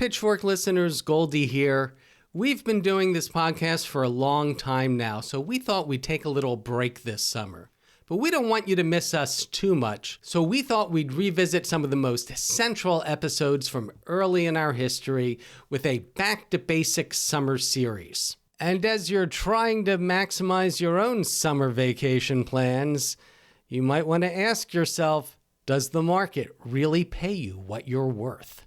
Pitchfork listeners, Goldie here. We've been doing this podcast for a long time now, so we thought we'd take a little break this summer. But we don't want you to miss us too much, so we thought we'd revisit some of the most central episodes from early in our history with a Back to Basics summer series. And as you're trying to maximize your own summer vacation plans, you might want to ask yourself, does the market really pay you what you're worth?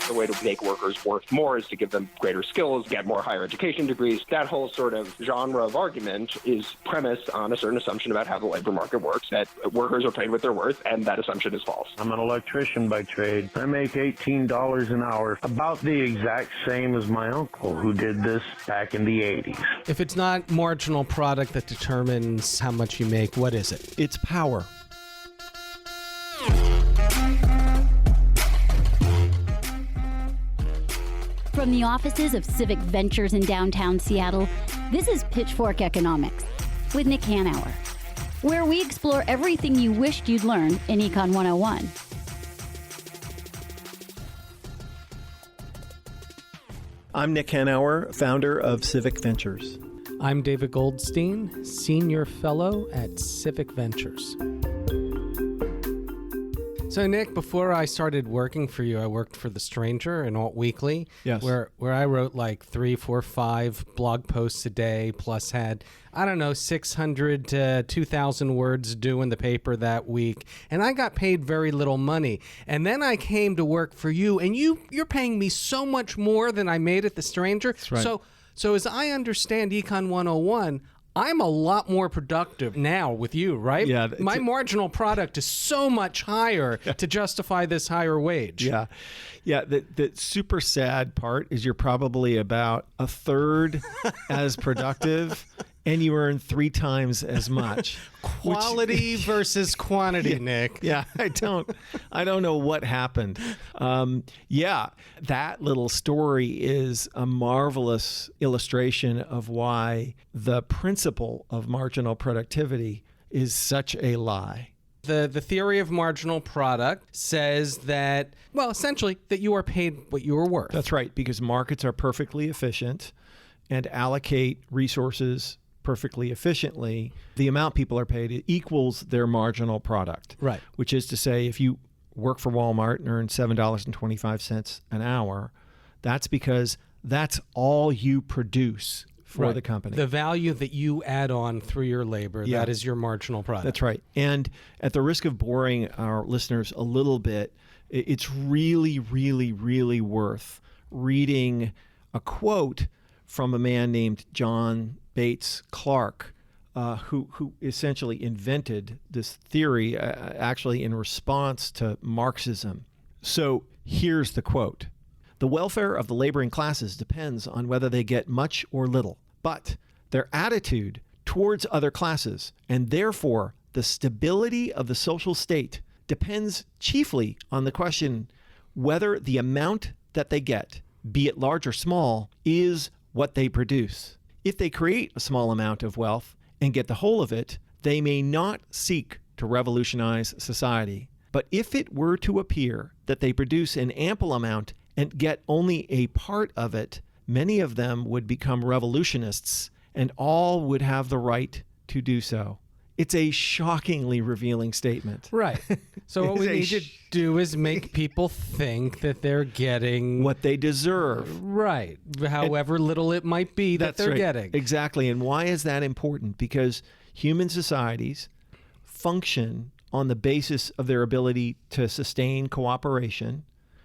The way to make workers worth more is to give them greater skills, get more higher education degrees. That whole sort of genre of argument is premised on a certain assumption about how the labor market works, that workers are paid what they're worth, and that assumption is false. I'm an electrician by trade. I make $18 an hour, about the exact same as my uncle who did this back in the 80s. If it's not marginal product that determines how much you make, what is it? It's power. From the offices of Civic Ventures in downtown Seattle, this is Pitchfork Economics with Nick Hanauer, where we explore everything you wished you'd learn in Econ 101. I'm Nick Hanauer, founder of Civic Ventures. I'm David Goldstein, Senior Fellow at Civic Ventures. So, Nick, before I started working for you, I worked for The Stranger and Alt Weekly, Yes. where I wrote like 3, 4, 5 blog posts a day, plus had, 600 to 2,000 words due in the paper that week. And I got paid very little money. And then I came to work for you, and you're paying me so much more than I made at The Stranger. That's right. So as I understand Econ 101, I'm a lot more productive now with you, right? Yeah. My marginal product is so much higher to justify this higher wage. Yeah. The super sad part is you're probably about a third as productive and you earn 3 times as much. Quality versus quantity, Nick. Yeah, I don't know what happened. That little story is a marvelous illustration of why the principle of marginal productivity is such a lie. The theory of marginal product says that, well, essentially, that you are paid what you are worth. That's right, because markets are perfectly efficient and allocate resources perfectly efficiently. The amount people are paid equals their marginal product. Right. Which is to say, if you work for Walmart and earn $7.25 an hour, that's because that's all you produce for the company. The value that you add on through your labor, that is your marginal product. That's right. And at the risk of boring our listeners a little bit, it's really, really, really worth reading a quote from a man named John Bates Clark, who essentially invented this theory actually in response to Marxism. So here's the quote. "The welfare of the laboring classes depends on whether they get much or little, but their attitude towards other classes, and therefore the stability of the social state, depends chiefly on the question whether the amount that they get, be it large or small, is what they produce. If they create a small amount of wealth and get the whole of it, they may not seek to revolutionize society. But if it were to appear that they produce an ample amount and get only a part of it, many of them would become revolutionists, and all would have the right to do so." It's a shockingly revealing statement. Right. So what we need to do is make people think that they're getting what they deserve. Right. However little it might be that they're getting. Exactly. And why is that important? Because human societies function on the basis of their ability to sustain cooperation,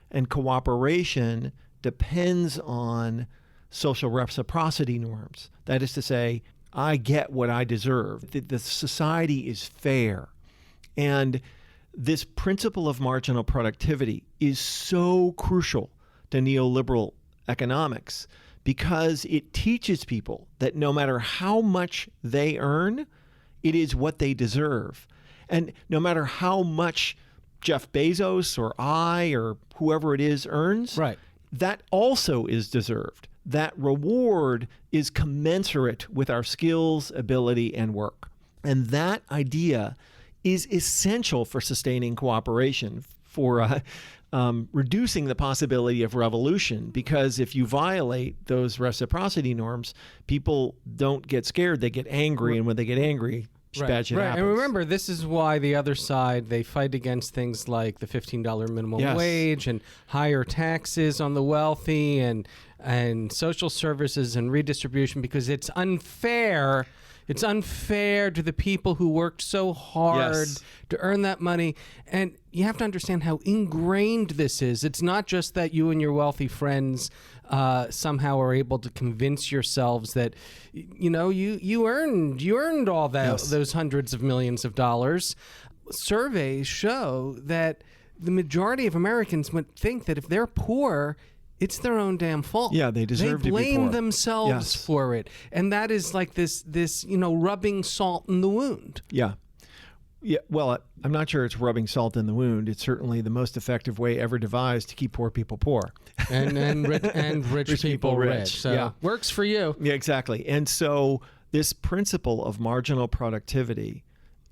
and cooperation depends on social reciprocity norms. That is to say, I get what I deserve. The society is fair. And this principle of marginal productivity is so crucial to neoliberal economics because it teaches people that no matter how much they earn, it is what they deserve. And no matter how much Jeff Bezos or I or whoever it is earns, right, that also is deserved. That reward is commensurate with our skills, ability, and work. And that idea is essential for sustaining cooperation, for reducing the possibility of revolution, because if you violate those reciprocity norms, people don't get scared, they get angry, and when they get angry, bad shit happens. And remember, this is why the other side, they fight against things like the $15 minimum wage and higher taxes on the wealthy and social services and redistribution, because it's unfair. It's unfair to the people who worked so hard to earn that money. And you have to understand how ingrained this is. It's not just that you and your wealthy friends somehow are able to convince yourselves that, you earned all that, those hundreds of millions of dollars. Surveys show that the majority of Americans would think that if they're poor, it's their own damn fault. Yeah, they deserve to be poor. They blame themselves for it. And that is like this, rubbing salt in the wound. Yeah. Yeah, well, I'm not sure it's rubbing salt in the wound. It's certainly the most effective way ever devised to keep poor people poor. And rich people rich. So works for you. Yeah, exactly. And so this principle of marginal productivity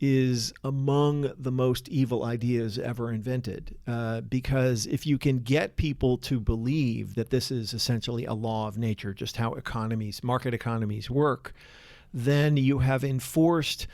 is among the most evil ideas ever invented, because if you can get people to believe that this is essentially a law of nature, just how market economies work, then you have enforced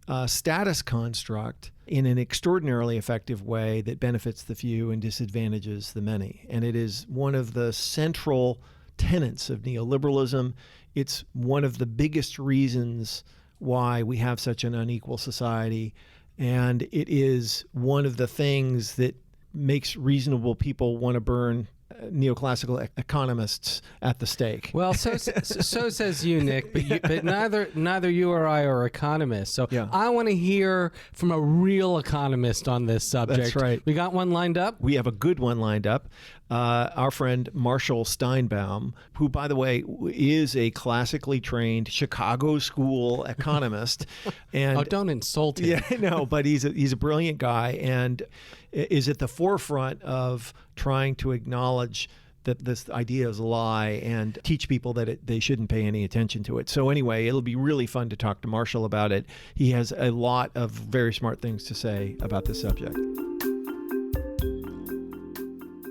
a status construct in an extraordinarily effective way that benefits the few and disadvantages the many. And it is one of the central tenets of neoliberalism. It's one of the biggest reasons why we have such an unequal society, and it is one of the things that makes reasonable people want to burn neoclassical economists at the stake. Well, so says you, Nick, but neither you or I are economists. So I want to hear from a real economist on this subject. That's right. We got one lined up? We have a good one lined up. Our friend Marshall Steinbaum, who, by the way, is a classically trained Chicago school economist. And don't insult him. Yeah, no, but he's a brilliant guy and is at the forefront of trying to acknowledge that this idea is a lie and teach people that they shouldn't pay any attention to it. So anyway, it'll be really fun to talk to Marshall about it. He has a lot of very smart things to say about this subject.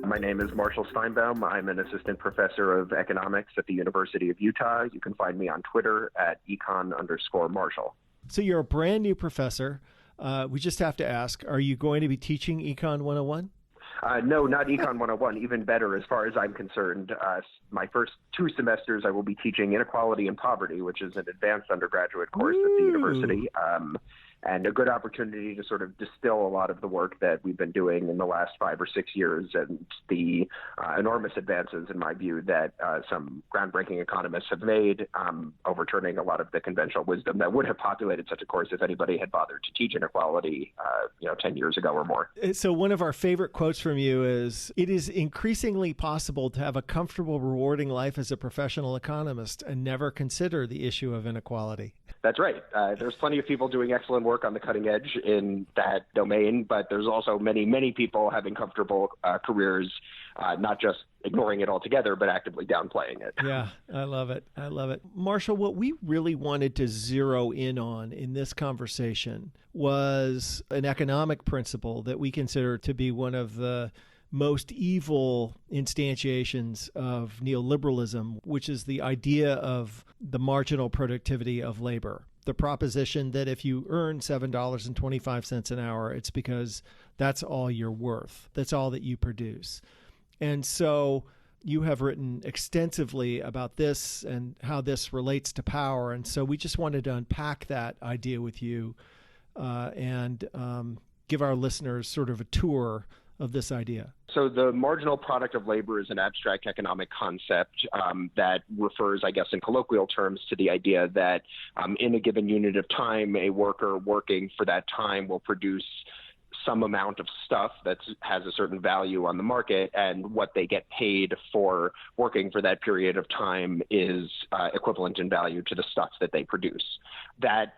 My name is Marshall Steinbaum. I'm an assistant professor of economics at the University of Utah. You can find me on Twitter at econ_Marshall. So you're a brand new professor. We just have to ask, are you going to be teaching Econ 101? No, not Econ 101. Even better, as far as I'm concerned. My first 2 semesters, I will be teaching Inequality and Poverty, which is an advanced undergraduate course at the university. And a good opportunity to sort of distill a lot of the work that we've been doing in the last 5 or 6 years and the enormous advances, in my view, that some groundbreaking economists have made, overturning a lot of the conventional wisdom that would have populated such a course if anybody had bothered to teach inequality 10 years ago or more. So one of our favorite quotes from you is, "It is increasingly possible to have a comfortable, rewarding life as a professional economist and never consider the issue of inequality." That's right. There's plenty of people doing excellent work on the cutting edge in that domain, but there's also many, many people having comfortable careers, not just ignoring it altogether, but actively downplaying it. Yeah, I love it. I love it. Marshall, what we really wanted to zero in on in this conversation was an economic principle that we consider to be one of the most evil instantiations of neoliberalism, which is the idea of the marginal productivity of labor. The proposition that if you earn $7.25 an hour, it's because that's all you're worth. That's all that you produce. And so you have written extensively about this and how this relates to power. And so we just wanted to unpack that idea with you and give our listeners sort of a tour of this idea. So the marginal product of labor is an abstract economic concept that refers, I guess, in colloquial terms to the idea that in a given unit of time, a worker working for that time will produce some amount of stuff that has a certain value on the market, and what they get paid for working for that period of time is equivalent in value to the stuff that they produce. That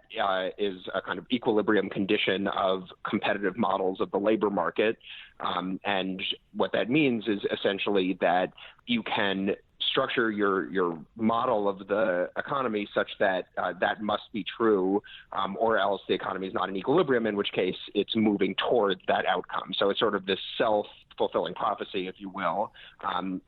is a kind of equilibrium condition of competitive models of the labor market. And what that means is essentially that you can structure your model of the economy such that that must be true, or else the economy is not in equilibrium, in which case it's moving toward that outcome. So it's sort of this self-fulfilling prophecy, if you will.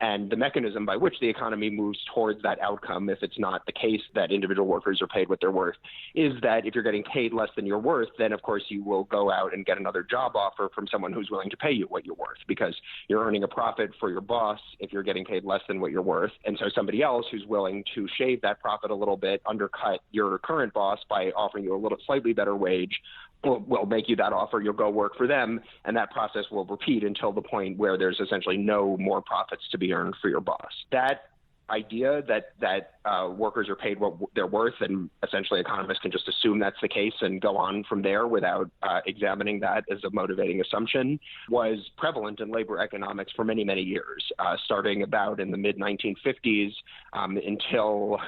And the mechanism by which the economy moves towards that outcome, if it's not the case that individual workers are paid what they're worth, is that if you're getting paid less than you're worth, then of course you will go out and get another job offer from someone who's willing to pay you what you're worth, because you're earning a profit for your boss if you're getting paid less than what you're worth. And so somebody else who's willing to shave that profit a little bit, undercut your current boss by offering you a little slightly better wage, will make you that offer. You'll go work for them, and that process will repeat until the point where there's essentially no more profits to be earned for your boss. That idea that workers are paid what they're worth, and essentially economists can just assume that's the case and go on from there without examining that as a motivating assumption, was prevalent in labor economics for many, many years, starting about in the mid-1950s until,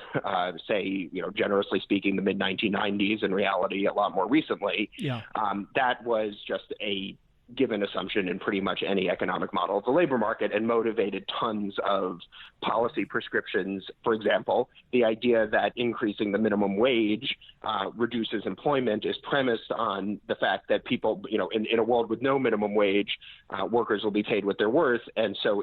say, generously speaking, the mid-1990s. In reality, a lot more recently. Yeah. That was just a given assumption in pretty much any economic model of the labor market, and motivated tons of policy prescriptions. For example, the idea that increasing the minimum wage reduces employment is premised on the fact that people, in a world with no minimum wage, workers will be paid what they're worth. And so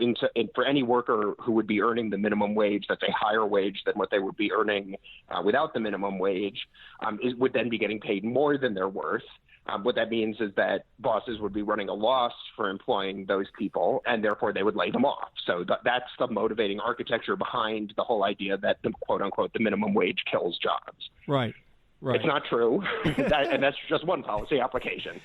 for any worker who would be earning the minimum wage, that's a higher wage than what they would be earning without the minimum wage, would then be getting paid more than they're worth. What that means is that bosses would be running a loss for employing those people, and therefore they would lay them off. So that's the motivating architecture behind the whole idea that the quote unquote the minimum wage kills jobs. Right. Right. It's not true, and that's just one policy application.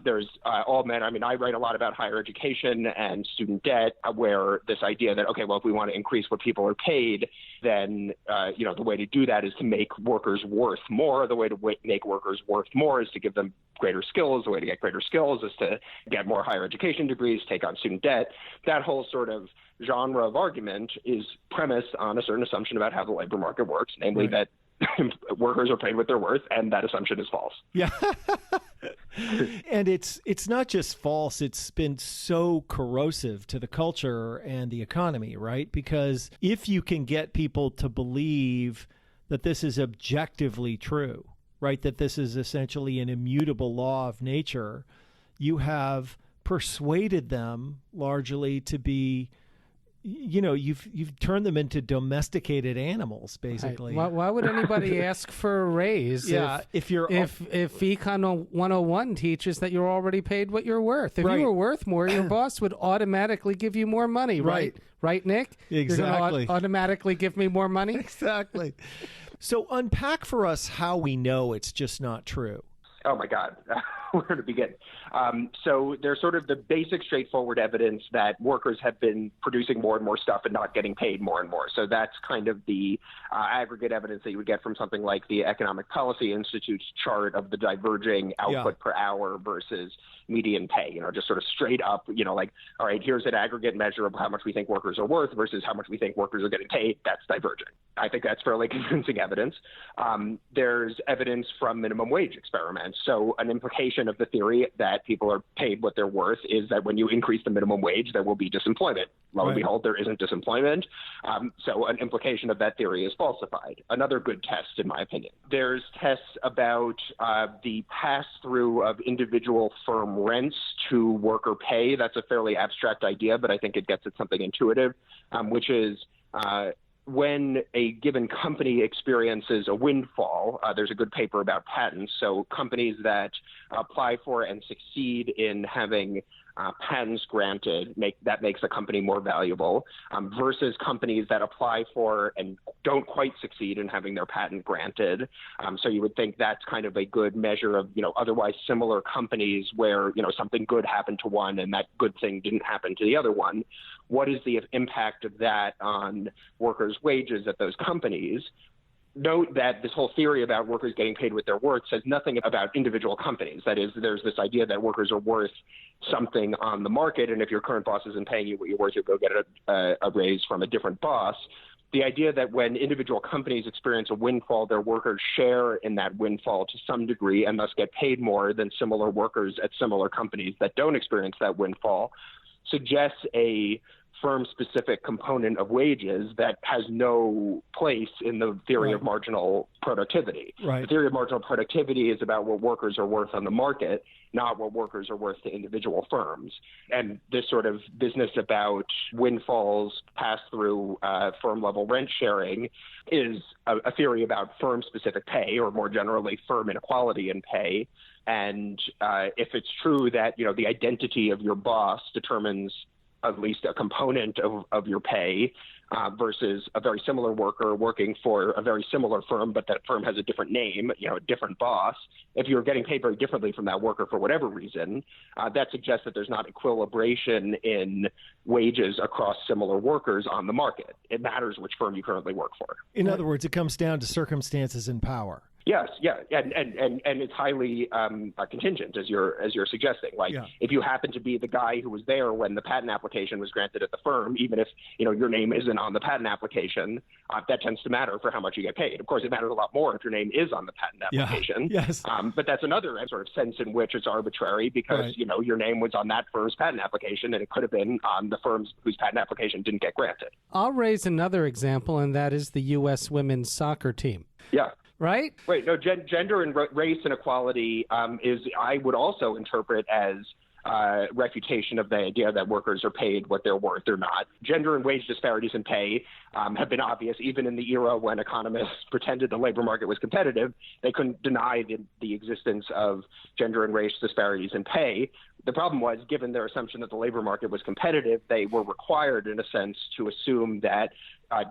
There's all men. I mean, I write a lot about higher education and student debt, where this idea that, okay, well, if we want to increase what people are paid, then, the way to do that is to make workers worth more. The way to make workers worth more is to give them greater skills. The way to get greater skills is to get more higher education degrees, take on student debt. That whole sort of genre of argument is premised on a certain assumption about how the labor market works, namely that workers are paid what they're worth, and that assumption is false. Yeah. And it's not just false, it's been so corrosive to the culture and the economy, right? Because if you can get people to believe that this is objectively true, right, that this is essentially an immutable law of nature, you have persuaded them largely to be, you've turned them into domesticated animals, basically. Right. Why would anybody ask for a raise? If Econ 101 teaches that you're already paid what you're worth. If you were worth more, your boss would automatically give you more money, right? Right, Nick? Exactly. You're going to automatically give me more money? Exactly. So unpack for us how we know it's just not true. Oh, my God. Where to begin? So there's sort of the basic straightforward evidence that workers have been producing more and more stuff and not getting paid more and more. So that's kind of the aggregate evidence that you would get from something like the Economic Policy Institute's chart of the diverging output per hour versus median pay, just sort of straight up, all right, here's an aggregate measure of how much we think workers are worth versus how much we think workers are getting paid. That's diverging. I think that's fairly convincing evidence. There's evidence from minimum wage experiments. So an implication of the theory that people are paid what they're worth is that when you increase the minimum wage, there will be disemployment. Lo and behold, there isn't disemployment. So an implication of that theory is falsified. Another good test, in my opinion. There's tests about the pass-through of individual firm rents to worker pay. That's a fairly abstract idea, but I think it gets at something intuitive, which is when a given company experiences a windfall. There's a good paper about patents. So companies that apply for and succeed in having patents granted, makes the company more valuable, versus companies that apply for and don't quite succeed in having their patent granted. So you would think that's kind of a good measure of, otherwise similar companies where, something good happened to one and that good thing didn't happen to the other one. What is the impact of that on workers' wages at those companies? Note that this whole theory about workers getting paid what they're worth says nothing about individual companies. That is, there's this idea that workers are worth something on the market, and if your current boss isn't paying you what you're worth, you'll go get a raise from a different boss. The idea that when individual companies experience a windfall, their workers share in that windfall to some degree and thus get paid more than similar workers at similar companies that don't experience that windfall suggests a firm-specific component of wages that has no place in the theory of marginal productivity. Right. The theory of marginal productivity is about what workers are worth on the market, not what workers are worth to individual firms. And this sort of business about windfalls passed through firm-level rent sharing is a theory about firm-specific pay, or more generally, firm inequality in pay. And if it's true that, the identity of your boss determines at least a component of your pay versus a very similar worker working for a very similar firm, but that firm has a different name, a different boss. If you're getting paid very differently from that worker for whatever reason, that suggests that there's not equilibration in wages across similar workers on the market. It matters which firm you currently work for. In other words, it comes down to circumstances and power. Yes, yeah, and it's highly contingent, as you're suggesting. Like, if you happen to be the guy who was there when the patent application was granted at the firm, even if your name isn't on the patent application, that tends to matter for how much you get paid. Of course, it matters a lot more if your name is on the patent application. Yeah. Yes. But that's another sort of sense in which it's arbitrary because your name was on that firm's patent application, and it could have been on the firms whose patent application didn't get granted. I'll raise another example, and that is the U.S. women's soccer team. Yeah. Right? Wait, no, gender and race inequality I would also interpret as refutation of the idea that workers are paid what they're worth or not. Gender and wage disparities in pay have been obvious even in the era when economists pretended the labor market was competitive. They couldn't deny the existence of gender and race disparities in pay. The problem was, given their assumption that the labor market was competitive, they were required, in a sense, to assume that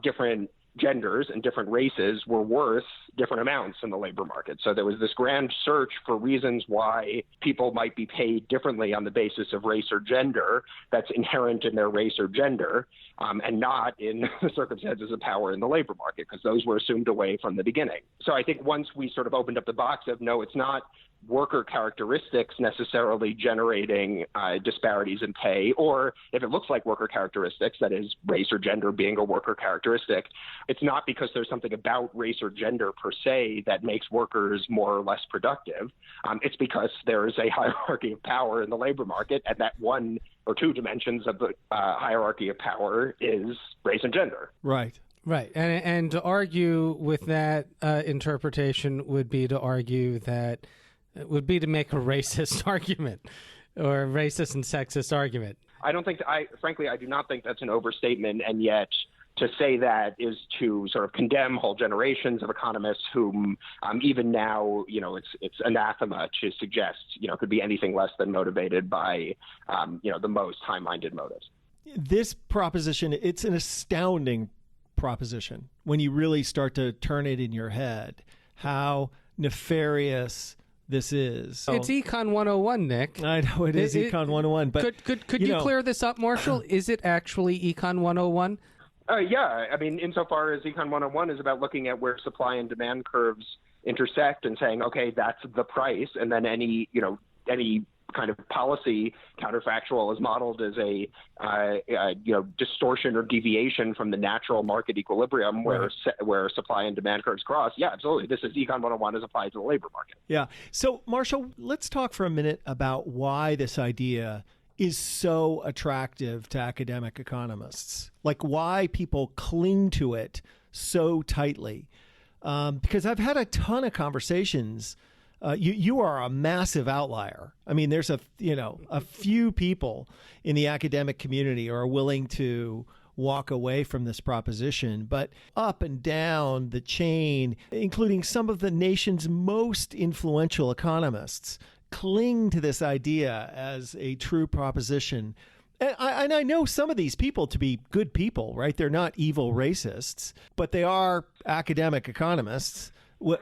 different genders and different races were worth different amounts in the labor market. So there was this grand search for reasons why people might be paid differently on the basis of race or gender that's inherent in their race or gender, and not in the circumstances of power in the labor market, because those were assumed away from the beginning. So I think once we sort of opened up the box of, no, it's not worker characteristics necessarily generating disparities in pay, or if it looks like worker characteristics, that is race or gender being a worker characteristic, it's not because there's something about race or gender per se that makes workers more or less productive. It's because there is a hierarchy of power in the labor market, and that one or two dimensions of the hierarchy of power is race and gender. Right. Right. And to argue with that interpretation would be to argue that it would be to make a racist argument or a racist and sexist argument. Frankly, I do not think that's an overstatement. And yet to say that is to sort of condemn whole generations of economists whom even now, it's anathema to suggest, could be anything less than motivated by, the most high-minded motives. This proposition, it's an astounding proposition when you really start to turn it in your head, how nefarious this is. It's Econ 101, Nick. I know it is Econ 101, but could you clear this up, Marshall? Is it actually Econ 101? Yeah, I mean, insofar as Econ 101 is about looking at where supply and demand curves intersect and saying, okay, that's the price, and then any kind of policy counterfactual is modeled as a distortion or deviation from the natural market equilibrium where supply and demand curves cross. Yeah, absolutely. This is Econ 101 as applied to the labor market. Yeah. So, Marshall, let's talk for a minute about why this idea is so attractive to academic economists, like why people cling to it so tightly. Because I've had a ton of conversations. You are a massive outlier. I mean, there's a few people in the academic community are willing to walk away from this proposition, but up and down the chain, including some of the nation's most influential economists, cling to this idea as a true proposition. And I know some of these people to be good people, right? They're not evil racists, but they are academic economists. I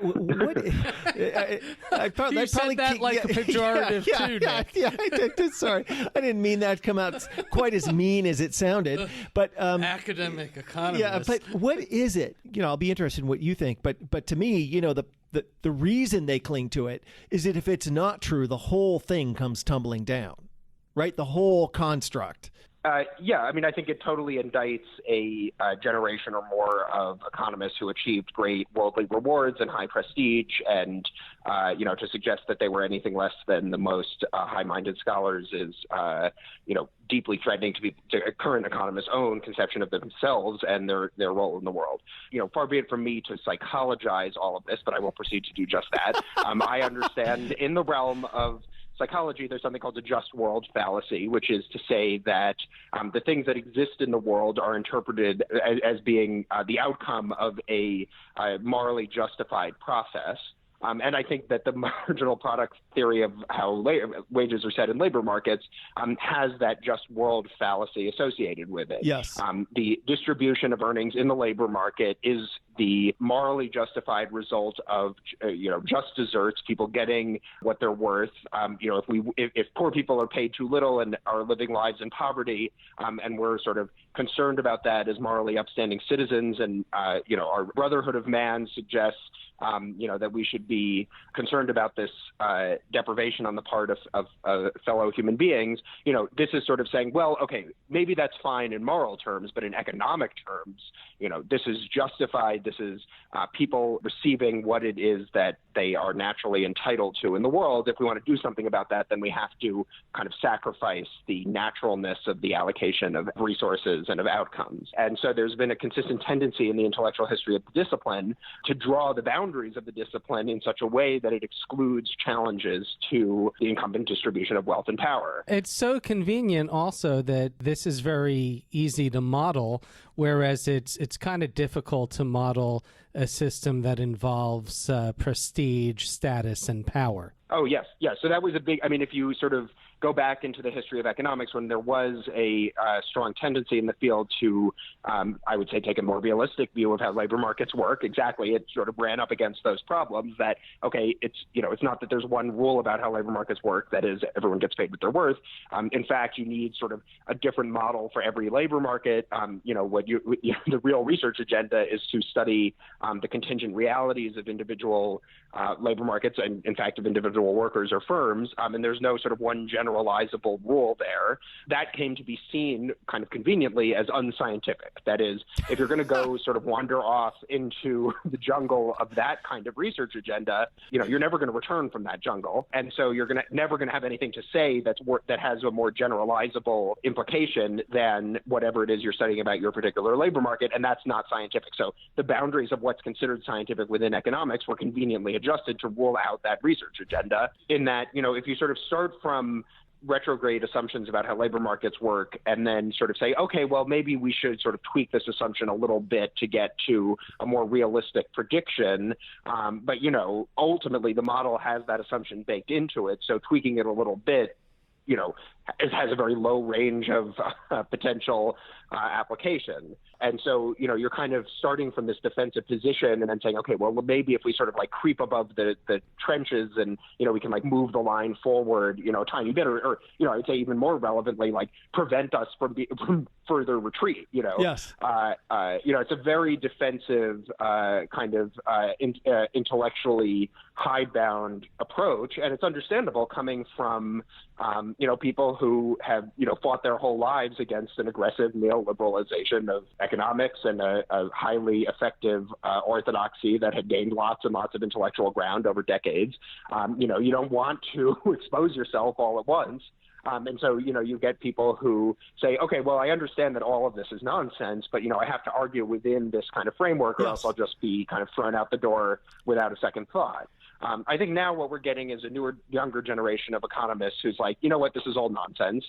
thought you said that like a pejorative too, Nick. Yeah, I did. Sorry, I didn't mean that to come out quite as mean as it sounded. But academic economist. Yeah, but what is it? I'll be interested in what you think. But to me, the reason they cling to it is that if it's not true, the whole thing comes tumbling down, right? The whole construct. Yeah, I mean, I think it totally indicts a generation or more of economists who achieved great worldly rewards and high prestige, and to suggest that they were anything less than the most high-minded scholars is deeply threatening to current economists' own conception of themselves and their role in the world. Far be it from me to psychologize all of this, but I will proceed to do just that. I understand in the realm of psychology, there's something called the just world fallacy, which is to say that the things that exist in the world are interpreted as being the outcome of a morally justified process. And I think that the marginal product theory of how wages are set in labor markets has that just world fallacy associated with it. Yes. The distribution of earnings in the labor market is the morally justified result of, just desserts, people getting what they're worth. If poor people are paid too little and are living lives in poverty, and we're sort of concerned about that as morally upstanding citizens, and our Brotherhood of Man suggests that we should be concerned about this deprivation on the part of fellow human beings. This is sort of saying, well, okay, maybe that's fine in moral terms, but in economic terms, this is justified. This is people receiving what it is that they are naturally entitled to in the world. If we want to do something about that, then we have to kind of sacrifice the naturalness of the allocation of resources and of outcomes. And so there's been a consistent tendency in the intellectual history of the discipline to draw the boundaries of the discipline in such a way that it excludes challenges to the incumbent distribution of wealth and power. It's so convenient also that this is very easy to model, whereas it's kind of difficult to model a system that involves prestige, status, and power. Oh, yes. So that was if you sort of go back into the history of economics, when there was a strong tendency in the field to, I would say, take a more realistic view of how labor markets work. Exactly. It sort of ran up against those problems that, okay, it's not that there's one rule about how labor markets work, that is, everyone gets paid what they're worth. In fact, you need sort of a different model for every labor market. The real research agenda is to study the contingent realities of individual labor markets and, in fact, of individual workers or firms. And there's no sort of one generalizable rule there. That came to be seen kind of conveniently as unscientific. That is, if you're going to go sort of wander off into the jungle of that kind of research agenda, you're never going to return from that jungle. And so you're never going to have anything to say that has a more generalizable implication than whatever it is you're studying about your particular labor market. And that's not scientific. So the boundaries of what's considered scientific within economics were conveniently adjusted to rule out that research agenda, in that, if you sort of start from retrograde assumptions about how labor markets work and then sort of say, okay, well, maybe we should sort of tweak this assumption a little bit to get to a more realistic prediction. But ultimately the model has that assumption baked into it. So tweaking it a little bit, it has a very low range of potential application. And so, you're kind of starting from this defensive position and then saying, okay, well, maybe if we sort of like creep above the trenches and, we can like move the line forward, a tiny bit, or I'd say even more relevantly, like prevent us from further retreat, Yes. It's a very defensive kind of intellectually hidebound approach. And it's understandable coming from, people who have, fought their whole lives against an aggressive neoliberalization of economics and a highly effective orthodoxy that had gained lots and lots of intellectual ground over decades. You don't want to expose yourself all at once. And so, you get people who say, okay, well, I understand that all of this is nonsense, but, I have to argue within this kind of framework, or else I'll just be kind of thrown out the door without a second thought. I think now what we're getting is a younger generation of economists who's like, you know what, this is all nonsense.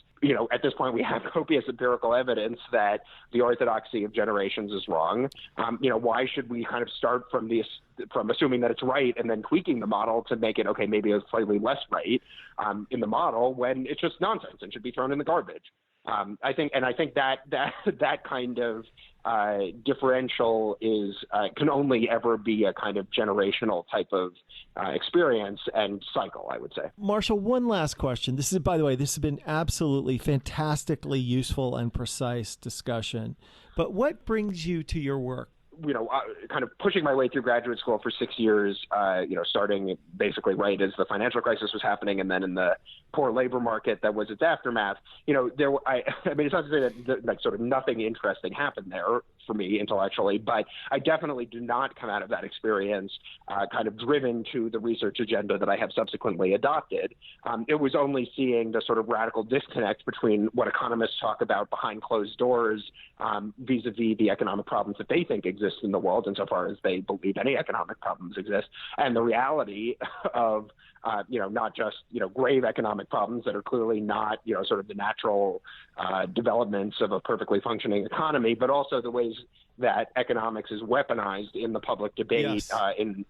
At this point, we have copious empirical evidence that the orthodoxy of generations is wrong. Why should we kind of start from assuming that it's right and then tweaking the model to make it, okay, maybe it's slightly less right in the model when it's just nonsense and should be thrown in the garbage. I think that kind of differential can only ever be a kind of generational type of experience and cycle, I would say. Marshall, one last question. This is, by the way, this has been absolutely fantastically useful and precise discussion. But what brings you to your work? Kind of pushing my way through graduate school for 6 years, starting basically right as the financial crisis was happening, and then in the poor labor market that was its aftermath, I mean, it's not to say that like sort of nothing interesting happened there for me intellectually, but I definitely do not come out of that experience kind of driven to the research agenda that I have subsequently adopted. It was only seeing the sort of radical disconnect between what economists talk about behind closed doors vis-a-vis the economic problems that they think exist in the world, insofar as they believe any economic problems exist, and the reality of not just, grave economic problems that are clearly not, sort of the natural developments of a perfectly functioning economy, but also the ways that economics is weaponized in the public debate Yes. in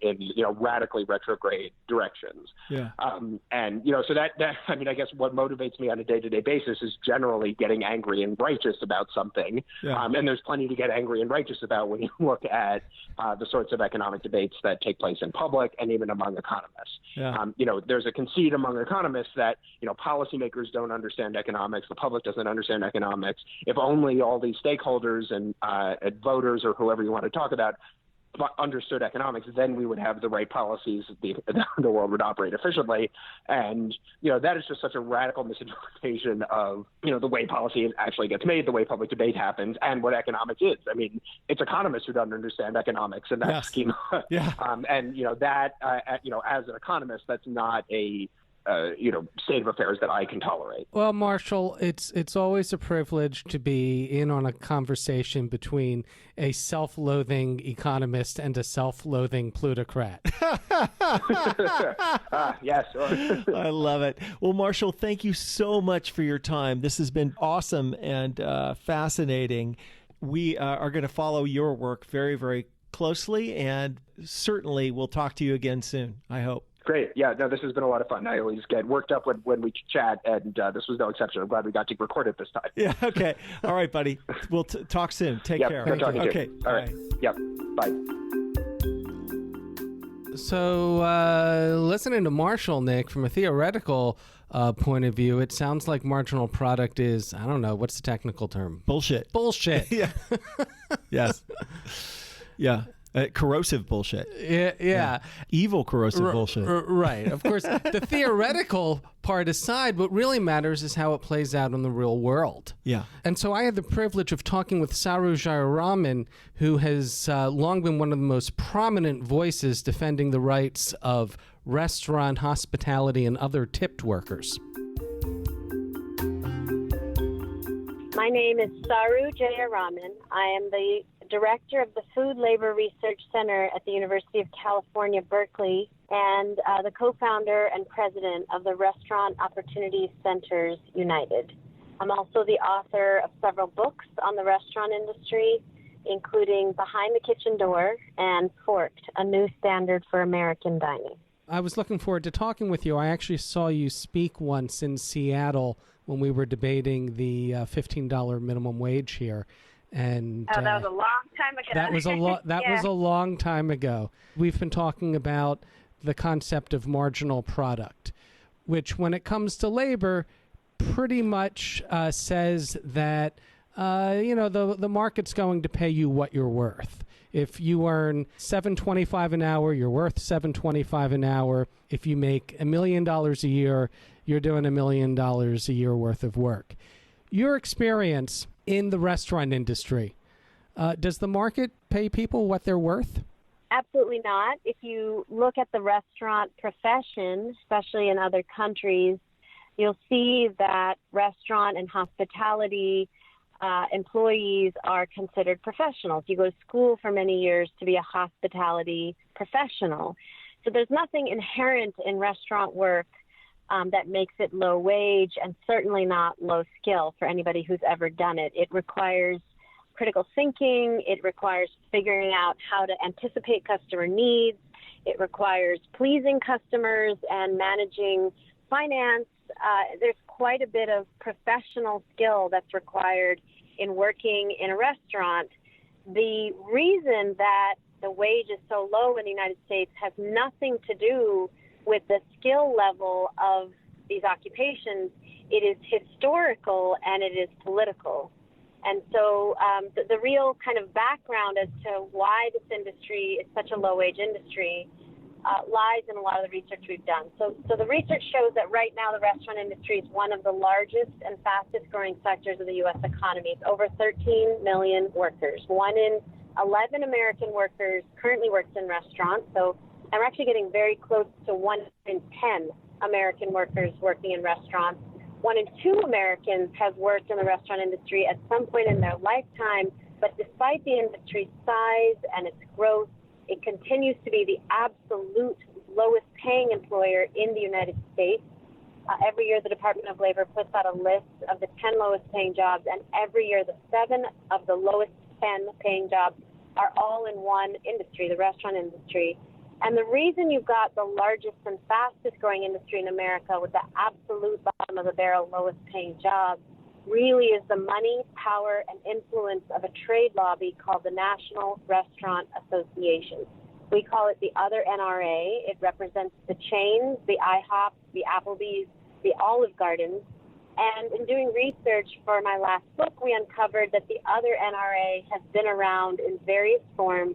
radically retrograde directions. Yeah. So that I mean, I guess what motivates me on a day-to-day basis is generally getting angry and righteous about something. Yeah. And there's plenty to get angry and righteous about when you look at the sorts of economic debates that take place in public and even among economists. Yeah. There's a conceit among economists that, policymakers don't understand economics, the public doesn't understand economics. If only all these stakeholders and voters or whoever you want to talk about understood economics, then we would have the right policies, the world would operate efficiently. And, that is just such a radical misinterpretation of, the way policy actually gets made, the way public debate happens, and what economics is. I mean, it's economists who don't understand economics in that Yes. schema. Yeah. As an economist, that's not a state of affairs that I can tolerate. Well, Marshall, it's always a privilege to be in on a conversation between a self-loathing economist and a self-loathing plutocrat. Yes. Sure. I love it. Well, Marshall, thank you so much for your time. This has been awesome and fascinating. We are going to follow your work very, very closely, and certainly we'll talk to you again soon, I hope. Great. Yeah, no, this has been a lot of fun. I always get worked up when we chat, and this was no exception. I'm glad we got to record it this time. Yeah, okay. All right, buddy. We'll talk soon. Take care. Good talking to you. Okay. All right. Yep. Bye. So listening to Marshall, Nick, from a theoretical point of view, it sounds like marginal product is, I don't know, what's the technical term? Bullshit. Bullshit. Yeah. Yes. Yeah. Corrosive bullshit. Yeah. Evil corrosive bullshit. Right. Of course, the theoretical part aside, what really matters is how it plays out in the real world. Yeah. And so I had the privilege of talking with Saru Jayaraman, who has long been one of the most prominent voices defending the rights of restaurant, hospitality, and other tipped workers. My name is Saru Jayaraman. I am the director of the Food Labor Research Center at the University of California, Berkeley, and the co-founder and president of the Restaurant Opportunity Centers United. I'm also the author of several books on the restaurant industry, including Behind the Kitchen Door and Forked, a new standard for American dining. I was looking forward to talking with you. I actually saw you speak once in Seattle when we were debating the $15 minimum wage here. And that was a long time ago. That was was a long time ago. We've been talking about the concept of marginal product, which when it comes to labor pretty much says that the market's going to pay you what you're worth. If you earn $7.25 an hour, you're worth $7.25 an hour. If you make $1 million a year, you're doing $1 million a year worth of work. Your experience in the restaurant industry, does the market pay people what they're worth? Absolutely not. If you look at the restaurant profession, especially in other countries, you'll see that restaurant and hospitality employees are considered professionals. You go to school for many years to be a hospitality professional. So there's nothing inherent in restaurant work that makes it low wage and certainly not low skill for anybody who's ever done it. It requires critical thinking. It requires figuring out how to anticipate customer needs. It requires pleasing customers and managing finance. There's quite a bit of professional skill that's required in working in a restaurant. The reason that the wage is so low in the United States has nothing to do with the skill level of these occupations. It is historical and it is political. And so the real kind of background as to why this industry is such a low-wage industry lies in a lot of the research we've done. So the research shows that right now the restaurant industry is one of the largest and fastest growing sectors of the U.S. economy. It's over 13 million workers. 1 in 11 American workers currently works in restaurants. So we're actually getting very close to 1 in 10 American workers working in restaurants. 1 in 2 Americans has worked in the restaurant industry at some point in their lifetime. But despite the industry's size and its growth, it continues to be the absolute lowest paying employer in the United States. Every year, the Department of Labor puts out a list of the 10 lowest paying jobs, and every year, the 7 of the lowest 10 paying jobs are all in one industry, the restaurant industry. And the reason you've got the largest and fastest growing industry in America with the absolute bottom of the barrel lowest paying jobs really is the money, power, and influence of a trade lobby called the National Restaurant Association. We call it the other NRA. It represents the chains, the IHOPs, the Applebee's, the Olive Gardens. And in doing research for my last book, we uncovered that the other NRA has been around in various forms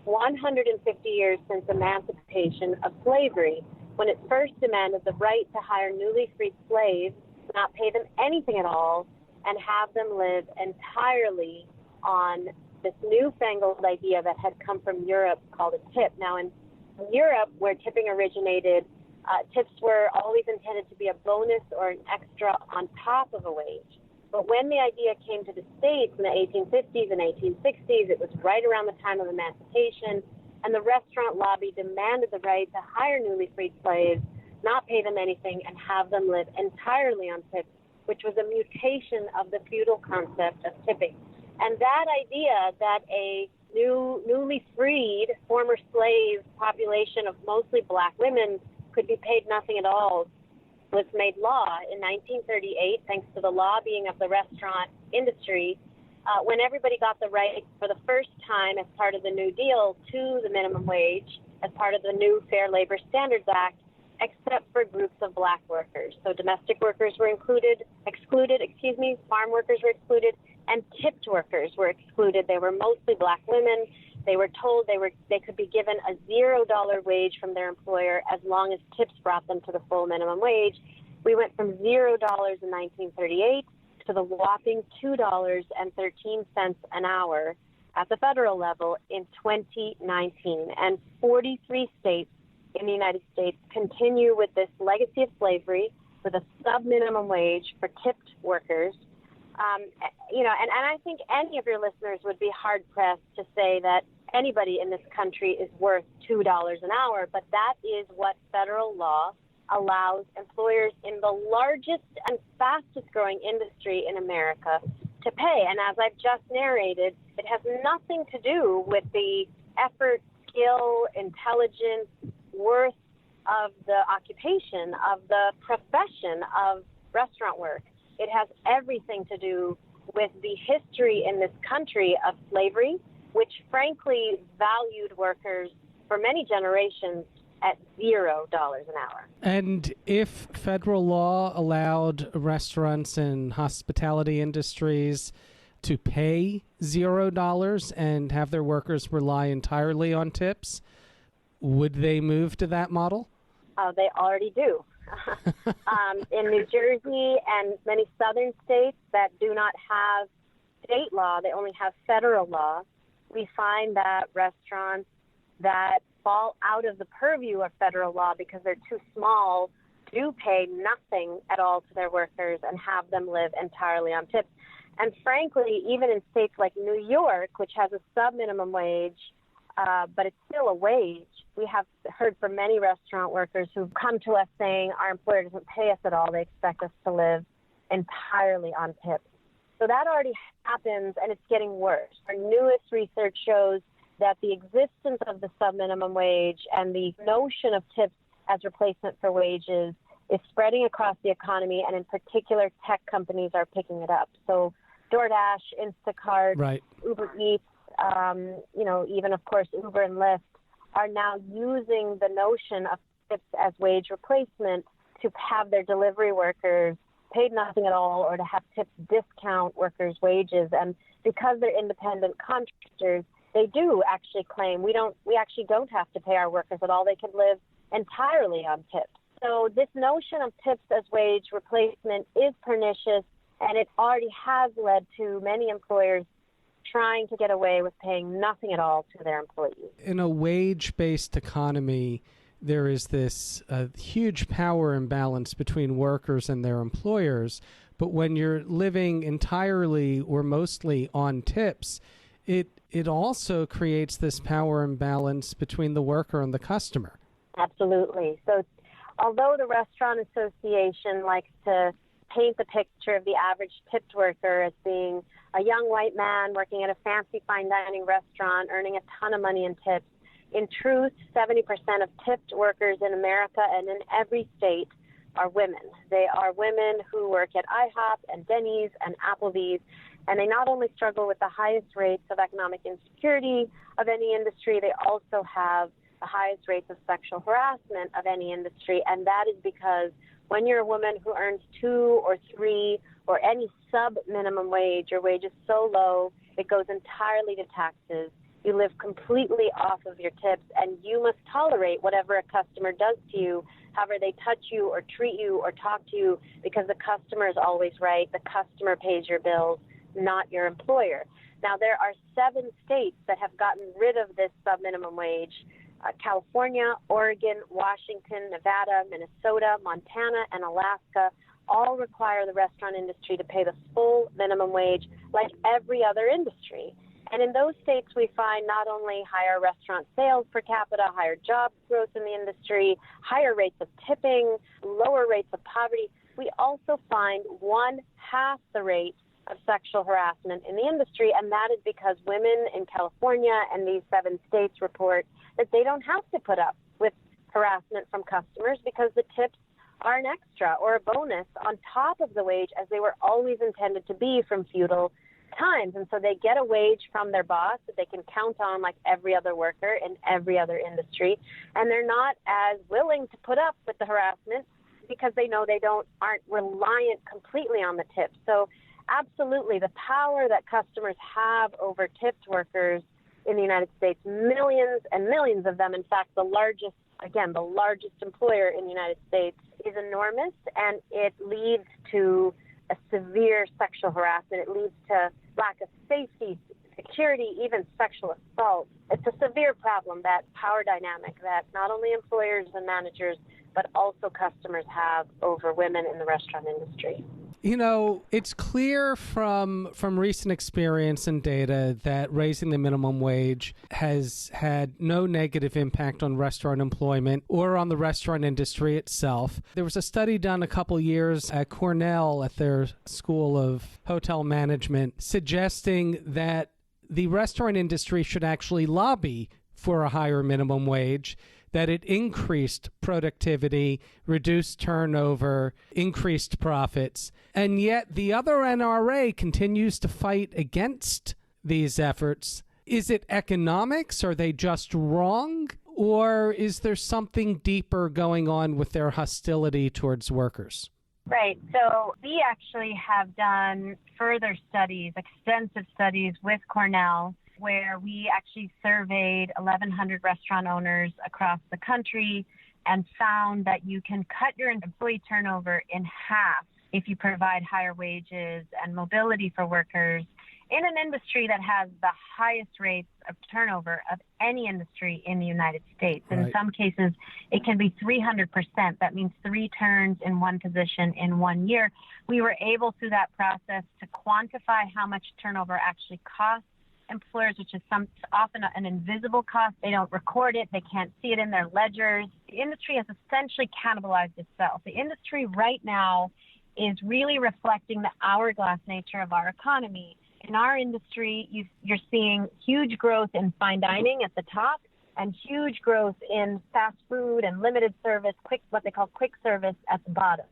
150 years since emancipation of slavery, when it first demanded the right to hire newly freed slaves, not pay them anything at all, and have them live entirely on this newfangled idea that had come from Europe called a tip. Now, in Europe, where tipping originated, tips were always intended to be a bonus or an extra on top of a wage. But when the idea came to the States in the 1850s and 1860s, it was right around the time of emancipation, and the restaurant lobby demanded the right to hire newly freed slaves, not pay them anything, and have them live entirely on tips, which was a mutation of the feudal concept of tipping. And that idea that a newly freed former slave population of mostly black women could be paid nothing at all was made law in 1938, thanks to the lobbying of the restaurant industry, when everybody got the right for the first time as part of the New Deal to the minimum wage, as part of the new Fair Labor Standards Act, except for groups of black workers. So domestic workers were excluded, farm workers were excluded, and tipped workers were excluded. They were mostly black women. They were told they could be given a $0 wage from their employer as long as tips brought them to the full minimum wage. We went from $0 in 1938 to the whopping $2.13 an hour at the federal level in 2019. And 43 states in the United States continue with this legacy of slavery with a subminimum wage for tipped workers. And I think any of your listeners would be hard-pressed to say that anybody in this country is worth $2 an hour, but that is what federal law allows employers in the largest and fastest-growing industry in America to pay. And as I've just narrated, it has nothing to do with the effort, skill, intelligence, worth of the occupation, of the profession of restaurant work. It has everything to do with the history in this country of slavery, which frankly valued workers for many generations at $0 an hour. And if federal law allowed restaurants and hospitality industries to pay $0 and have their workers rely entirely on tips, would they move to that model? They already do. In New Jersey and many southern states that do not have state law, they only have federal law, we find that restaurants that fall out of the purview of federal law because they're too small do pay nothing at all to their workers and have them live entirely on tips. And frankly, even in states like New York, which has a sub-minimum wage, but it's still a wage, we have heard from many restaurant workers who've come to us saying our employer doesn't pay us at all. They expect us to live entirely on tips. So that already happens, and it's getting worse. Our newest research shows that the existence of the sub-minimum wage and the notion of tips as replacement for wages is spreading across the economy, and in particular, tech companies are picking it up. So DoorDash, Instacart, right. Uber Eats, even, of course, Uber and Lyft are now using the notion of tips as wage replacement to have their delivery workers paid nothing at all or to have tips discount workers' wages. And because they're independent contractors, they do actually claim we actually don't have to pay our workers at all. They can live entirely on tips. So this notion of tips as wage replacement is pernicious, and it already has led to many employers trying to get away with paying nothing at all to their employees. In a wage-based economy, there is this huge power imbalance between workers and their employers. But when you're living entirely or mostly on tips, it also creates this power imbalance between the worker and the customer. Absolutely. So although the Restaurant Association likes to paint the picture of the average tipped worker as being a young white man working at a fancy fine dining restaurant, earning a ton of money in tips, in truth, 70% of tipped workers in America and in every state are women. They are women who work at IHOP and Denny's and Applebee's, and they not only struggle with the highest rates of economic insecurity of any industry, they also have the highest rates of sexual harassment of any industry, and that is because when you're a woman who earns 2 or 3 or any sub-minimum wage, your wage is so low, it goes entirely to taxes. You live completely off of your tips, and you must tolerate whatever a customer does to you, however they touch you or treat you or talk to you, because the customer is always right. The customer pays your bills, not your employer. Now, there are 7 states that have gotten rid of this sub-minimum wage. California, Oregon, Washington, Nevada, Minnesota, Montana, and Alaska all require the restaurant industry to pay the full minimum wage like every other industry. And in those states, we find not only higher restaurant sales per capita, higher job growth in the industry, higher rates of tipping, lower rates of poverty. We also find 1/2 the rate of sexual harassment in the industry, and that is because women in California and these 7 states report that they don't have to put up with harassment from customers because the tips are an extra or a bonus on top of the wage, as they were always intended to be from feudal times. And so they get a wage from their boss that they can count on like every other worker in every other industry, and they're not as willing to put up with the harassment because they know they aren't reliant completely on the tips. So absolutely, the power that customers have over tipped workers in the United States, millions and millions of them, in fact, the largest employer in the United States, is enormous, and it leads to a severe sexual harassment. It leads to lack of safety, security, even sexual assault. It's a severe problem, that power dynamic that not only employers and managers, but also customers have over women in the restaurant industry. You know, it's clear from recent experience and data that raising the minimum wage has had no negative impact on restaurant employment or on the restaurant industry itself. There was a study done a couple years at Cornell at their School of Hotel Management suggesting that the restaurant industry should actually lobby for a higher minimum wage, that it increased productivity, reduced turnover, increased profits. And yet the other NRA continues to fight against these efforts. Is it economics? Are they just wrong? Or is there something deeper going on with their hostility towards workers? Right. So we actually have done further studies, extensive studies with Cornell, where we actually surveyed 1,100 restaurant owners across the country and found that you can cut your employee turnover in half if you provide higher wages and mobility for workers in an industry that has the highest rates of turnover of any industry in the United States. Right. In some cases, it can be 300%. That means 3 turns in one position in 1 year. We were able through that process to quantify how much turnover actually costs employers, which is often an invisible cost. They don't record it. They can't see it in their ledgers. The industry has essentially cannibalized itself. The industry right now is really reflecting the hourglass nature of our economy. In our industry, you're seeing huge growth in fine dining at the top and huge growth in fast food and limited service, what they call quick service at the bottom.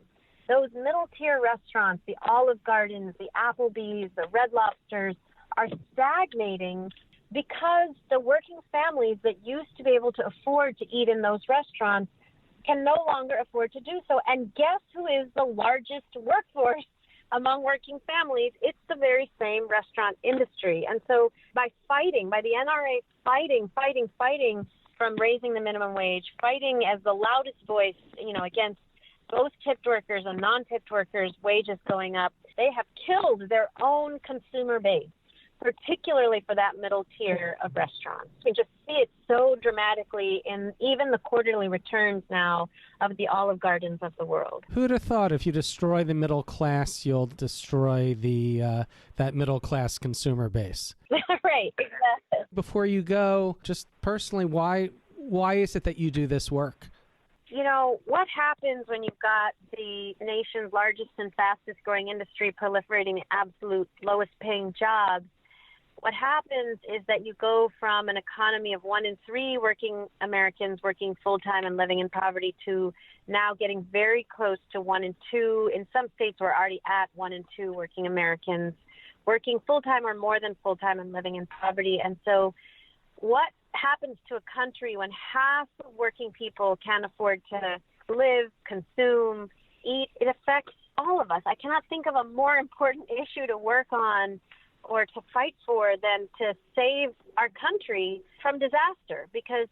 Those middle tier restaurants, the Olive Gardens, the Applebee's, the Red Lobsters, are stagnating because the working families that used to be able to afford to eat in those restaurants can no longer afford to do so. And guess who is the largest workforce among working families, it's the very same restaurant industry. And so by the NRA fighting from raising the minimum wage, fighting as the loudest voice, against both tipped workers and non-tipped workers' wages going up, they have killed their own consumer base, particularly for that middle tier of restaurants. We just see it so dramatically in even the quarterly returns now of the Olive Gardens of the world. Who'd have thought if you destroy the middle class, you'll destroy that middle class consumer base? Right, exactly. Before you go, just personally, why is it that you do this work? What happens when you've got the nation's largest and fastest growing industry proliferating the absolute lowest paying jobs? What happens is that you go from an economy of 1 in 3 working Americans working full-time and living in poverty to now getting very close to 1 in 2. In some states, we're already at 1 in 2 working Americans working full-time or more than full-time and living in poverty. And so what happens to a country when half of working people can't afford to live, consume, eat? It affects all of us. I cannot think of a more important issue to work on or to fight for than to save our country from disaster, because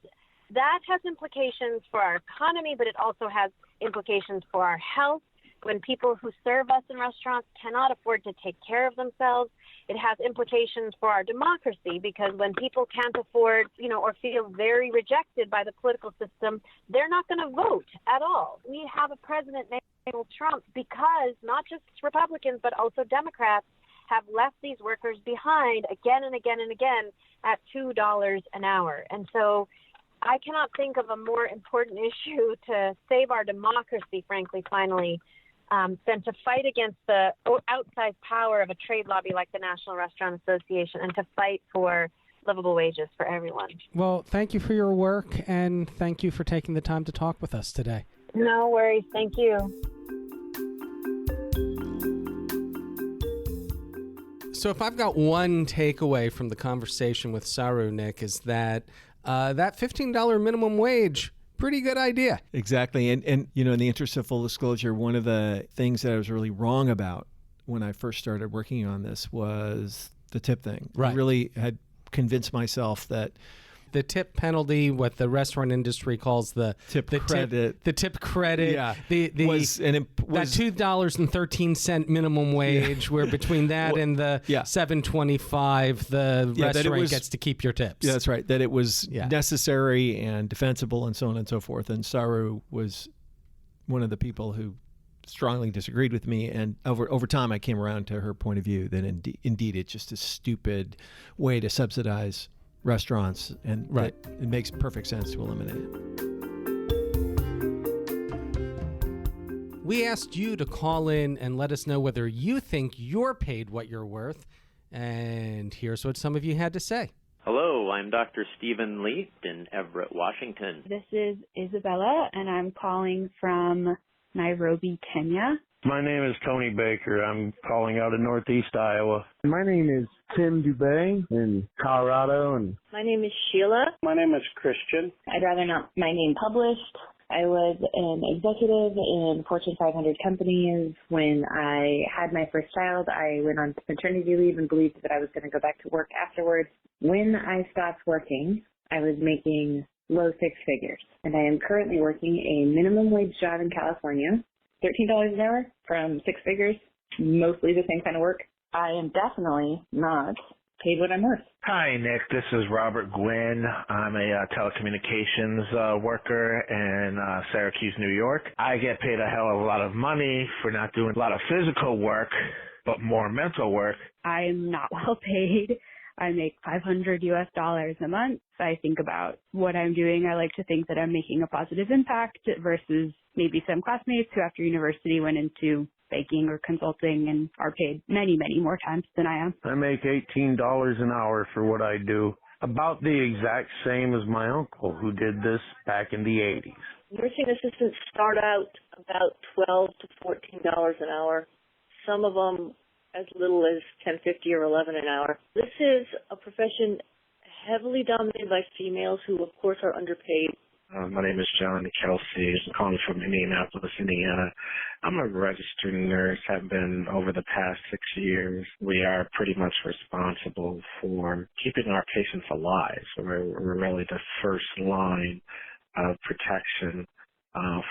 that has implications for our economy, but it also has implications for our health. When people who serve us in restaurants cannot afford to take care of themselves, it has implications for our democracy, because when people can't afford, or feel very rejected by the political system, they're not going to vote at all. We have a president named Donald Trump because not just Republicans, but also Democrats have left these workers behind again and again and again at $2 an hour. And so I cannot think of a more important issue to save our democracy, frankly, finally, than to fight against the outsized power of a trade lobby like the National Restaurant Association and to fight for livable wages for everyone. Well, thank you for your work, and thank you for taking the time to talk with us today. No worries. Thank you. So if I've got one takeaway from the conversation with Saru, Nick, is that that $15 minimum wage, pretty good idea. Exactly. And in the interest of full disclosure, one of the things that I was really wrong about when I first started working on this was the tip thing. Right. I really had convinced myself that the tip penalty, what the restaurant industry calls the tip credit. The tip credit. Yeah. Was that $2.13 minimum wage, where between that and the $7.25, the restaurant gets to keep your tips. Yeah, that's right. That it was necessary and defensible and so on and so forth. And Saru was one of the people who strongly disagreed with me, and over time I came around to her point of view that indeed it's just a stupid way to subsidize restaurants, and it makes perfect sense to eliminate it. We asked you to call in and let us know whether you think you're paid what you're worth, and here's what some of you had to say. Hello, I'm Dr. Stephen Leet in Everett, Washington. This is Isabella, and I'm calling from Nairobi, Kenya. My name is Tony Baker. I'm calling out of Northeast Iowa. My name is Tim Dubay in Colorado. And my name is Sheila. My name is Christian. I'd rather not my name published. I was an executive in Fortune 500 companies. When I had my first child, I went on maternity leave and believed that I was going to go back to work afterwards. When I stopped working, I was making low six figures. And I am currently working a minimum wage job in California. $13 an hour from six figures, mostly the same kind of work. I am definitely not paid what I'm worth. Hi, Nick. This is Robert Gwynn. I'm a telecommunications worker in Syracuse, New York. I get paid a hell of a lot of money for not doing a lot of physical work, but more mental work. I'm not well paid. I make $500 a month. I think about what I'm doing. I like to think that I'm making a positive impact versus maybe some classmates who after university went into banking or consulting and are paid many, many more times than I am. I make $18 an hour for what I do, about the exact same as my uncle who did this back in the 80s. Nursing assistants start out about $12 to $14 an hour. Some of them as little as $10.50 or $11 an hour. This is a profession heavily dominated by females who, of course, are underpaid. My name is John Kelsey. I'm calling from Indianapolis, Indiana. I'm a registered nurse, have been over the past 6 years. We are pretty much responsible for keeping our patients alive. So we're really the first line of protection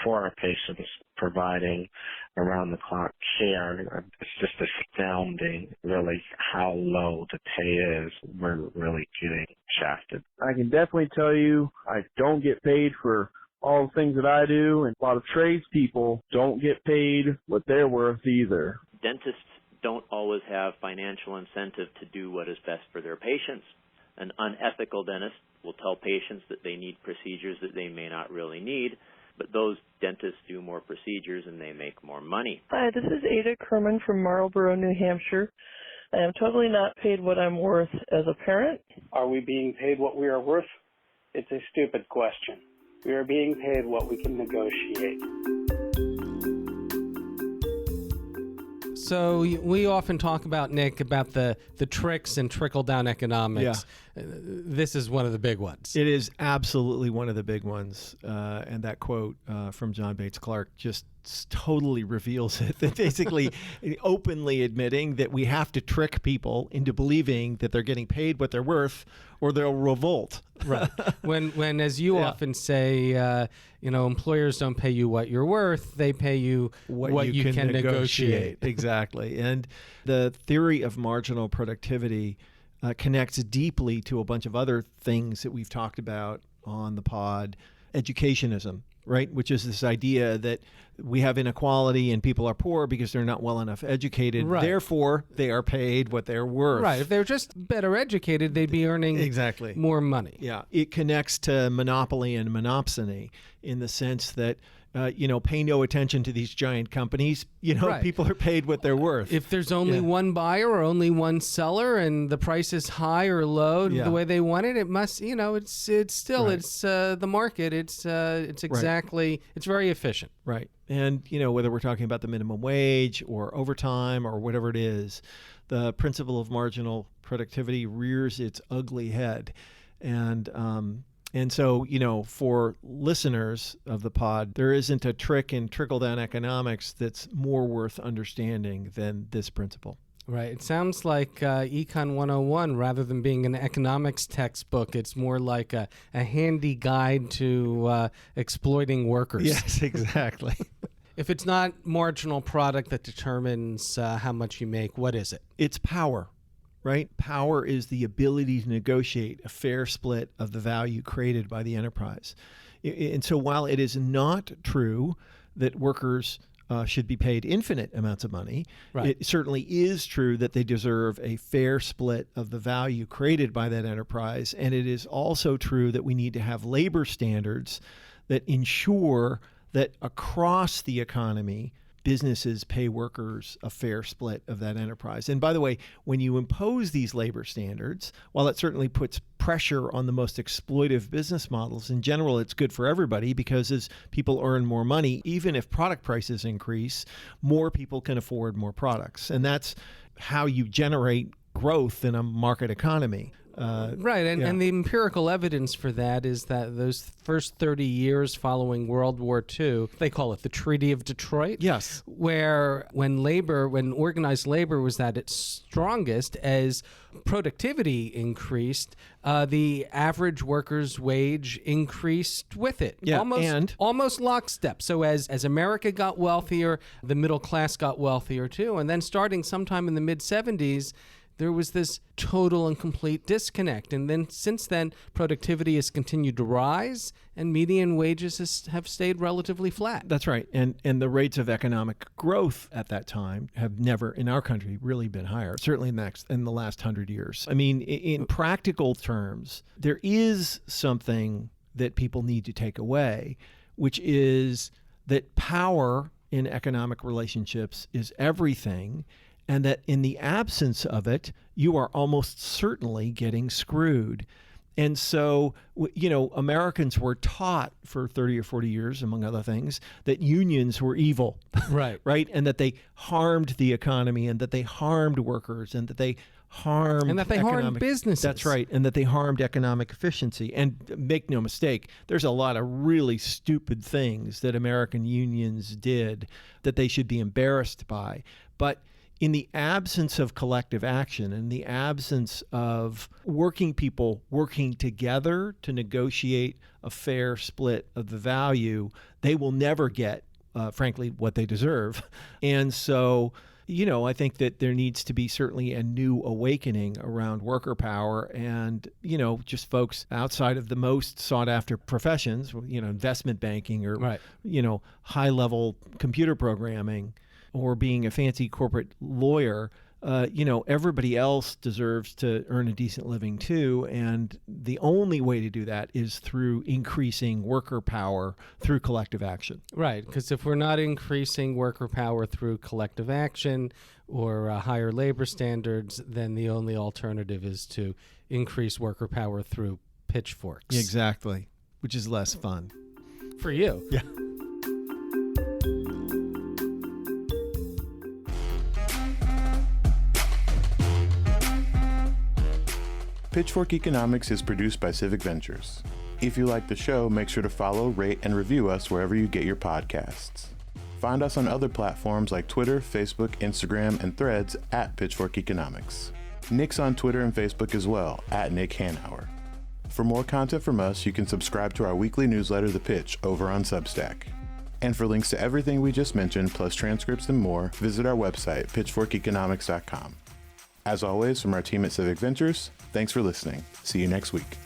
for our patients, providing around-the-clock care. It's just astounding, really, how low the pay is. We're really getting shafted. I can definitely tell you I don't get paid for all the things that I do, and a lot of tradespeople don't get paid what they're worth either. Dentists don't always have financial incentive to do what is best for their patients. An unethical dentist will tell patients that they need procedures that they may not really need, but those dentists do more procedures and they make more money. Hi, this is Ada Kerman from Marlborough, New Hampshire. I am totally not paid what I'm worth as a parent. Are we being paid what we are worth? It's a stupid question. We are being paid what we can negotiate. So we often talk about, Nick, about the tricks and trickle-down economics. Yeah. This is one of the big ones. It is absolutely one of the big ones. And that quote from John Bates Clark just totally reveals it. That basically openly admitting that we have to trick people into believing that they're getting paid what they're worth or they'll revolt. Right. When as you often say, employers don't pay you what you're worth, they pay you what you can negotiate. Exactly. And the theory of marginal productivity connects deeply to a bunch of other things that we've talked about on the pod. Educationism, right? Which is this idea that we have inequality and people are poor because they're not well enough educated. Right. Therefore, they are paid what they're worth. Right. If they're just better educated, they'd be earning more money. Yeah. It connects to monopoly and monopsony in the sense that pay no attention to these giant companies. People are paid what they're worth. If there's only one buyer or only one seller and the price is high or low the way they want it, it must, it's still, right. It's the market. It's exactly, right. It's very efficient. Right. And, whether we're talking about the minimum wage or overtime or whatever it is, the principle of marginal productivity rears its ugly head. And so, for listeners of the pod, there isn't a trick in trickle-down economics that's more worth understanding than this principle. Right. It sounds like Econ 101 rather than being an economics textbook. It's more like a handy guide to exploiting workers. Yes, exactly. If it's not marginal product that determines how much you make, what is it? It's power. Right? Power is the ability to negotiate a fair split of the value created by the enterprise. And so while it is not true that workers should be paid infinite amounts of money, right. It certainly is true that they deserve a fair split of the value created by that enterprise. And it is also true that we need to have labor standards that ensure that across the economy, businesses pay workers a fair split of that enterprise. And by the way, when you impose these labor standards, while it certainly puts pressure on the most exploitive business models, in general, it's good for everybody because as people earn more money, even if product prices increase, more people can afford more products. And that's how you generate growth in a market economy. Right, and the empirical evidence for that is that those first 30 years following World War II, they call it the Treaty of Detroit. Yes. Where when organized labor was at its strongest, as productivity increased, the average worker's wage increased with it. Yeah, almost lockstep. So as America got wealthier, the middle class got wealthier too. And then starting sometime in the mid-70s, there was this total and complete disconnect. And then since then, productivity has continued to rise and median wages have stayed relatively flat. That's right. And the rates of economic growth at that time have never, in our country, really been higher, certainly in the last 100 years. I mean, in practical terms, there is something that people need to take away, which is that power in economic relationships is everything, and that in the absence of it, you are almost certainly getting screwed. And so, Americans were taught for 30 or 40 years, among other things, that unions were evil. Right. Right? And that they harmed the economy and that they harmed workers and that they harmed and that they harmed businesses. That's right, and that they harmed economic efficiency. And make no mistake, there's a lot of really stupid things that American unions did that they should be embarrassed by. But in the absence of collective action, in the absence of working people working together to negotiate a fair split of the value, they will never get, frankly, what they deserve. And so, I think that there needs to be certainly a new awakening around worker power and, just folks outside of the most sought after professions, investment banking or, right. High level computer programming or being a fancy corporate lawyer. Everybody else deserves to earn a decent living too. And the only way to do that is through increasing worker power through collective action. Right. Because if we're not increasing worker power through collective action or higher labor standards, then the only alternative is to increase worker power through pitchforks. Exactly. Which is less fun. For you. Yeah. Pitchfork Economics is produced by Civic Ventures. If you like the show, make sure to follow, rate, and review us wherever you get your podcasts. Find us on other platforms like Twitter, Facebook, Instagram, and Threads at Pitchfork Economics. Nick's on Twitter and Facebook as well, at Nick Hanauer. For more content from us, you can subscribe to our weekly newsletter, The Pitch, over on Substack. And for links to everything we just mentioned, plus transcripts and more, visit our website, pitchforkeconomics.com. As always, from our team at Civic Ventures, thanks for listening. See you next week.